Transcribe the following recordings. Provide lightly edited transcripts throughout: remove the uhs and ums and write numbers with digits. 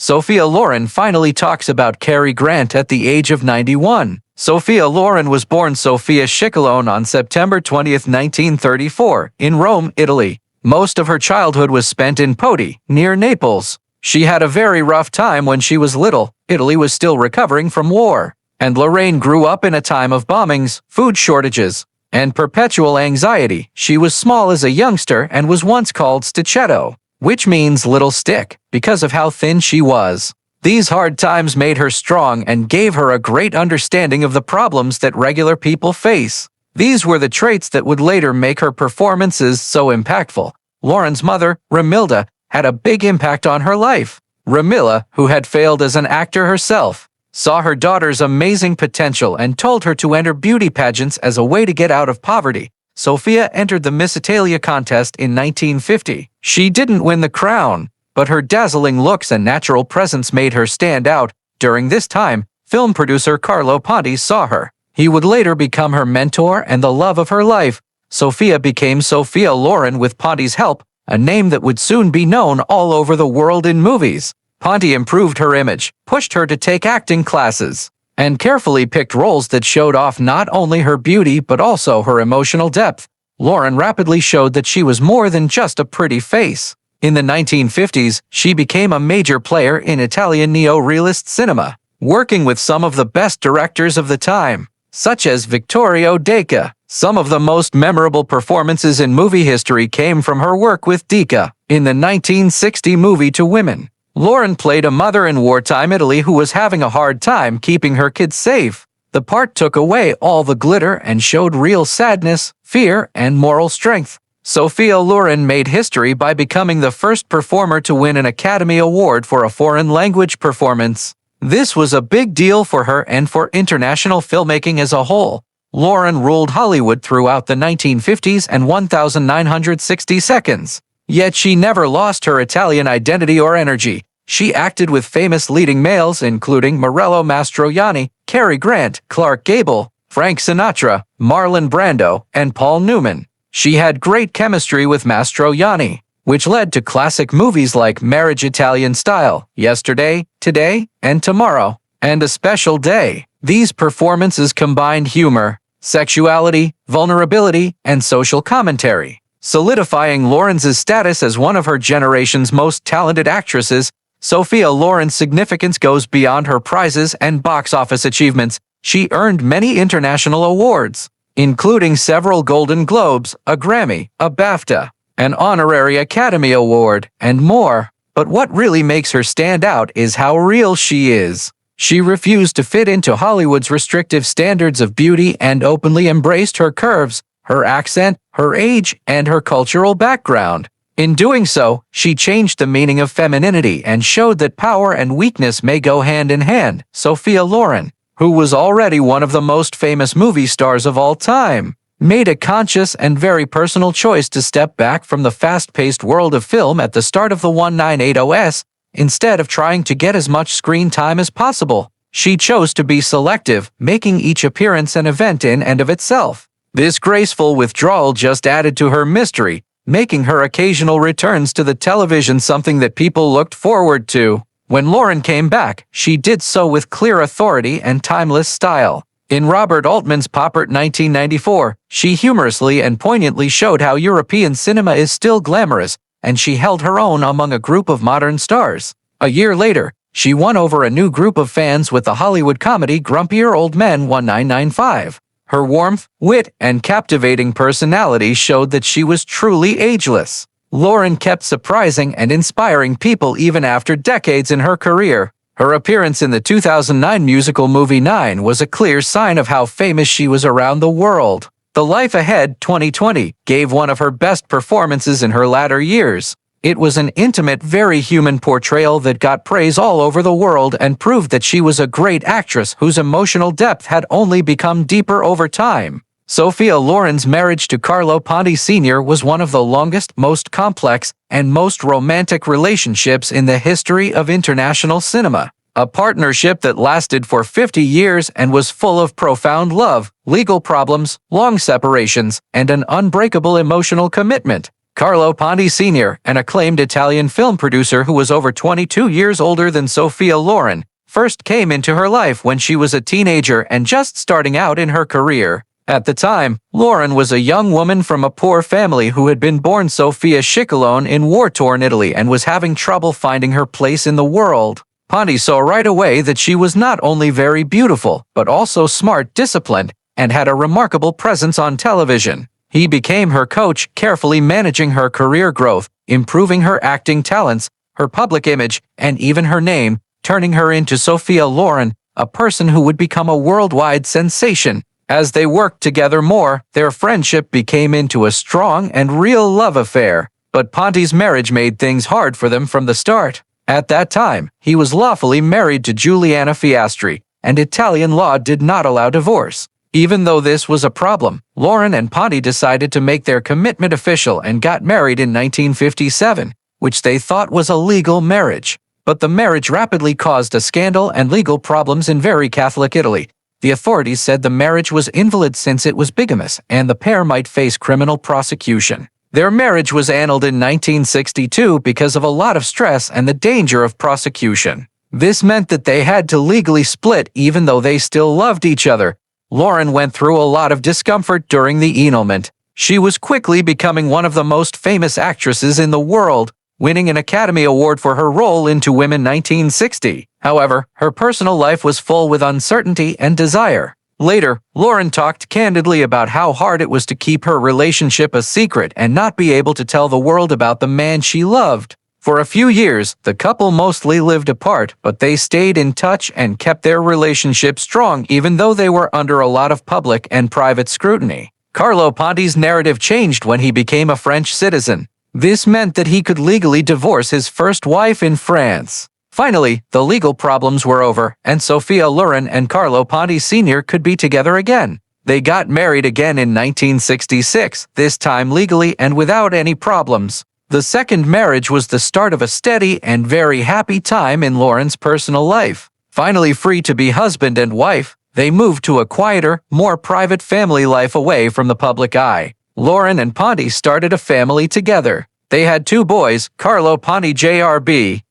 Sophia Loren finally talks about Cary Grant at the age of 91. Sophia Loren was born Sophia Loren on September 20, 1934, in Rome, Italy. Most of her childhood was spent in Poti, near Naples. She had a very rough time when she was little. Italy was still recovering from war, and Lorraine grew up in a time of bombings, food shortages, and perpetual anxiety. She was small as a youngster and was once called sticchetto, which means little stick, because of how thin she was. These hard times made her strong and gave her a great understanding of the problems that regular people face. These were the traits that would later make her performances so impactful. Loren's mother, Ramilda, had a big impact on her life. Ramila, who had failed as an actor herself, saw her daughter's amazing potential and told her to enter beauty pageants as a way to get out of poverty. Sophia entered the Miss Italia contest in 1950. She didn't win the crown, but her dazzling looks and natural presence made her stand out. During this time, film producer Carlo Ponti saw her. He would later become her mentor and the love of her life. Sophia became Sophia Loren with Ponti's help, a name that would soon be known all over the world in movies. Ponti improved her image, pushed her to take acting classes, and carefully picked roles that showed off not only her beauty but also her emotional depth. Loren rapidly showed that she was more than just a pretty face. In the 1950s, she became a major player in Italian neo-realist cinema, working with some of the best directors of the time, such as Vittorio Dica. Some of the most memorable performances in movie history came from her work with Dica in the 1960 movie To Women. Loren played a mother in wartime Italy who was having a hard time keeping her kids safe. The part took away all the glitter and showed real sadness, fear, and moral strength. Sophia Loren made history by becoming the first performer to win an Academy Award for a foreign language performance. This was a big deal for her and for international filmmaking as a whole. Loren ruled Hollywood throughout the 1950s and 1960 seconds. Yet she never lost her Italian identity or energy. She acted with famous leading males including Morello Mastroianni, Cary Grant, Clark Gable, Frank Sinatra, Marlon Brando, and Paul Newman. She had great chemistry with Mastroianni, which led to classic movies like Marriage Italian Style, Yesterday, Today, and Tomorrow, and A Special Day. These performances combined humor, sexuality, vulnerability, and social commentary, solidifying Loren's status as one of her generation's most talented actresses. Sophia Loren's significance goes beyond her prizes and box office achievements. She earned many international awards, including several Golden Globes, a Grammy, a BAFTA, an honorary Academy Award, and more. But what really makes her stand out is how real she is. She refused to fit into Hollywood's restrictive standards of beauty and openly embraced her curves, her accent, her age, and her cultural background. In doing so, she changed the meaning of femininity and showed that power and weakness may go hand in hand. Sophia Loren, who was already one of the most famous movie stars of all time, made a conscious and very personal choice to step back from the fast-paced world of film at the start of the 1980s. Instead of trying to get as much screen time as possible, she chose to be selective, making each appearance an event in and of itself. This graceful withdrawal just added to her mystery, making her occasional returns to the television something that people looked forward to. When Loren came back, she did so with clear authority and timeless style. In Robert Altman's Poppert 1994, she humorously and poignantly showed how European cinema is still glamorous, and she held her own among a group of modern stars. A year later, she won over a new group of fans with the Hollywood comedy Grumpier Old Men 1995. Her warmth, wit, and captivating personality showed that she was truly ageless. Loren kept surprising and inspiring people even after decades in her career. Her appearance in the 2009 musical movie 9 was a clear sign of how famous she was around the world. The Life Ahead 2020 gave one of her best performances in her latter years. It was an intimate, very human portrayal that got praise all over the world and proved that she was a great actress whose emotional depth had only become deeper over time. Sophia Loren's marriage to Carlo Ponti Sr. was one of the longest, most complex, and most romantic relationships in the history of international cinema. A partnership that lasted for 50 years and was full of profound love, legal problems, long separations, and an unbreakable emotional commitment. Carlo Ponti Sr., an acclaimed Italian film producer who was over 22 years older than Sophia Loren, first came into her life when she was a teenager and just starting out in her career. At the time, Loren was a young woman from a poor family who had been born Sophia Loren in war-torn Italy and was having trouble finding her place in the world. Ponti saw right away that she was not only very beautiful, but also smart, disciplined, and had a remarkable presence on television. He became her coach, carefully managing her career growth, improving her acting talents, her public image, and even her name, turning her into Sophia Loren, a person who would become a worldwide sensation. As they worked together more, their friendship became into a strong and real love affair. But Ponti's marriage made things hard for them from the start. At that time, he was lawfully married to Giuliana Fiastri, and Italian law did not allow divorce. Even though this was a problem, Loren and Ponti decided to make their commitment official and got married in 1957, which they thought was a legal marriage. But the marriage rapidly caused a scandal and legal problems in very Catholic Italy. The authorities said the marriage was invalid since it was bigamous, and the pair might face criminal prosecution. Their marriage was annulled in 1962 because of a lot of stress and the danger of prosecution. This meant that they had to legally split even though they still loved each other. Loren went through a lot of discomfort during the annulment. She was quickly becoming one of the most famous actresses in the world, winning an Academy Award for her role in Two Women 1960. However, her personal life was full with uncertainty and desire. Later, Loren talked candidly about how hard it was to keep her relationship a secret and not be able to tell the world about the man she loved. For a few years, the couple mostly lived apart, but they stayed in touch and kept their relationship strong even though they were under a lot of public and private scrutiny. Carlo Ponti's narrative changed when he became a French citizen. This meant that he could legally divorce his first wife in France. Finally, the legal problems were over, and Sophia Loren and Carlo Ponti Sr. could be together again. They got married again in 1966, this time legally and without any problems. The second marriage was the start of a steady and very happy time in Loren's personal life. Finally free to be husband and wife, they moved to a quieter, more private family life away from the public eye. Loren and Ponti started a family together. They had two boys, Carlo Ponti Jr.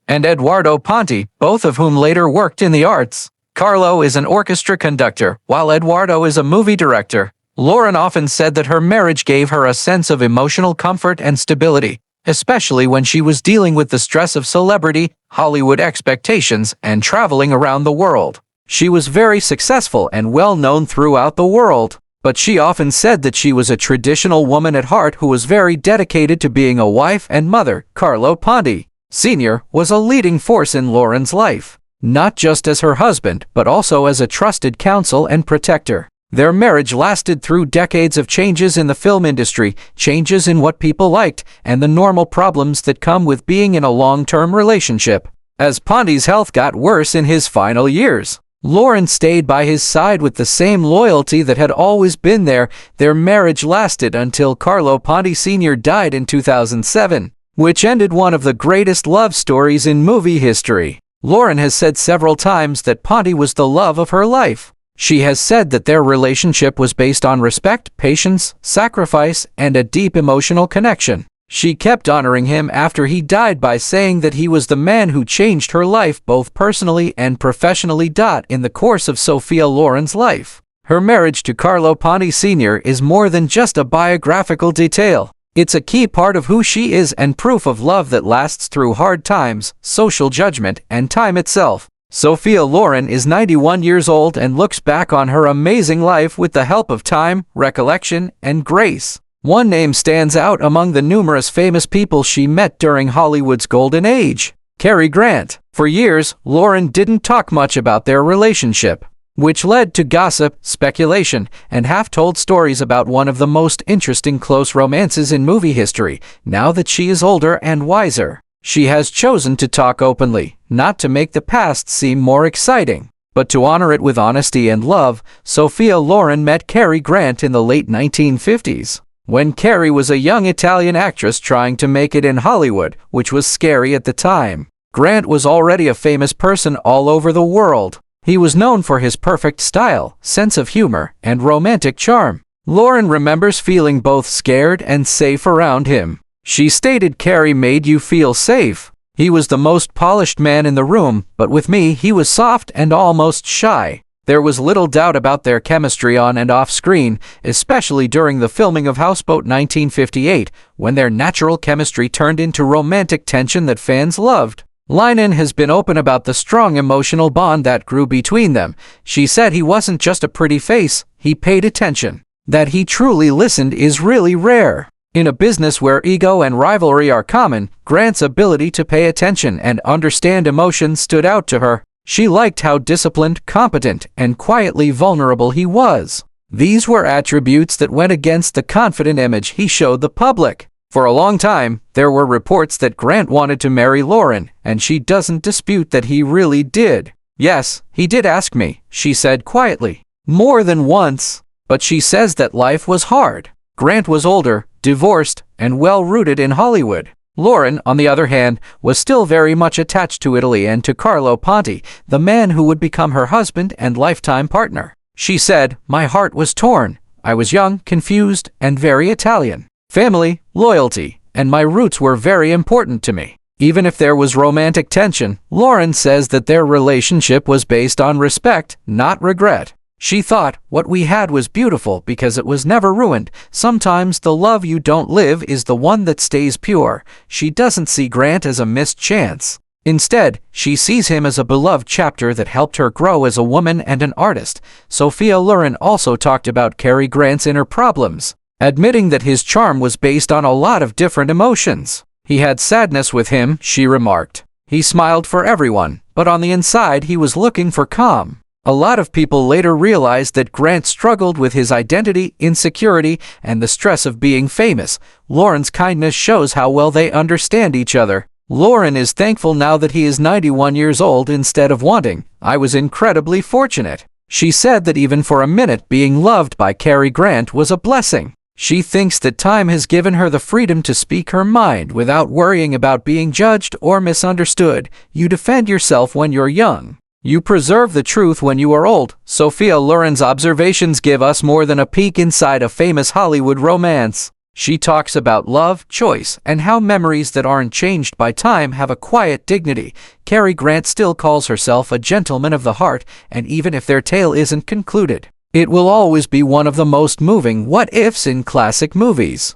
and Edoardo Ponti, both of whom later worked in the arts. Carlo is an orchestra conductor, while Edoardo is a movie director. Loren often said that her marriage gave her a sense of emotional comfort and stability, especially when she was dealing with the stress of celebrity, Hollywood expectations, and traveling around the world. She was very successful and well known throughout the world, but she often said that she was a traditional woman at heart who was very dedicated to being a wife and mother. Carlo Ponti Sr. was a leading force in Loren's life, not just as her husband, but also as a trusted counsel and protector. Their marriage lasted through decades of changes in the film industry, changes in what people liked, and the normal problems that come with being in a long-term relationship. As Ponti's health got worse in his final years, Loren stayed by his side with the same loyalty that had always been there. Their marriage lasted until Carlo Ponti Sr. died in 2007, which ended one of the greatest love stories in movie history. Loren has said several times that Ponti was the love of her life. She has said that their relationship was based on respect, patience, sacrifice, and a deep emotional connection. She kept honoring him after he died by saying that he was the man who changed her life both personally and professionally. In the course of Sophia Loren's life, her marriage to Carlo Ponti Sr. is more than just a biographical detail. It's a key part of who she is and proof of love that lasts through hard times, social judgment, and time itself. Sophia Loren is 91 years old and looks back on her amazing life with the help of time, recollection, and grace. One name stands out among the numerous famous people she met during Hollywood's golden age: Cary Grant. For years, Loren didn't talk much about their relationship, which led to gossip, speculation, and half-told stories about one of the most interesting close romances in movie history. Now that she is older and wiser, she has chosen to talk openly, not to make the past seem more exciting, but to honor it with honesty and love. Sophia Loren met Cary Grant in the late 1950s, when Cary was a young Italian actress trying to make it in Hollywood, which was scary at the time. Grant was already a famous person all over the world. He was known for his perfect style, sense of humor, and romantic charm. Loren remembers feeling both scared and safe around him. She stated Cary made you feel safe. He was the most polished man in the room, but with me he was soft and almost shy. There was little doubt about their chemistry on and off screen, especially during the filming of Houseboat 1958, when their natural chemistry turned into romantic tension that fans loved. Loren has been open about the strong emotional bond that grew between them. She said he wasn't just a pretty face, he paid attention. That he truly listened is really rare. In a business where ego and rivalry are common, Grant's ability to pay attention and understand emotions stood out to her. She liked how disciplined, competent, and quietly vulnerable he was. These were attributes that went against the confident image he showed the public. For a long time, there were reports that Grant wanted to marry Loren, and she doesn't dispute that he really did. Yes, he did ask me, she said quietly. More than once. But she says that life was hard. Grant was older, divorced, and well-rooted in Hollywood. Loren, on the other hand, was still very much attached to Italy and to Carlo Ponti, the man who would become her husband and lifetime partner. She said, "My heart was torn. I was young, confused, and very Italian. Family, loyalty, and my roots were very important to me." Even if there was romantic tension, Loren says that their relationship was based on respect, not regret. She thought, "What we had was beautiful because it was never ruined. Sometimes the love you don't live is the one that stays pure." She doesn't see Grant as a missed chance. Instead, she sees him as a beloved chapter that helped her grow as a woman and an artist. Sophia Loren also talked about Cary Grant's inner problems, admitting that his charm was based on a lot of different emotions. "He had sadness with him," she remarked. "He smiled for everyone, but on the inside he was looking for calm." A lot of people later realized that Grant struggled with his identity, insecurity, and the stress of being famous. Loren's kindness shows how well they understand each other. Loren is thankful now that he is 91 years old instead of wanting. "I was incredibly fortunate." She said that even for a minute being loved by Cary Grant was a blessing. She thinks that time has given her the freedom to speak her mind without worrying about being judged or misunderstood. You defend yourself when you're young. You preserve the truth when you are old. Sophia Loren's observations give us more than a peek inside a famous Hollywood romance. She talks about love, choice, and how memories that aren't changed by time have a quiet dignity. Cary Grant still calls herself a gentleman of the heart, and even if their tale isn't concluded, it will always be one of the most moving what-ifs in classic movies.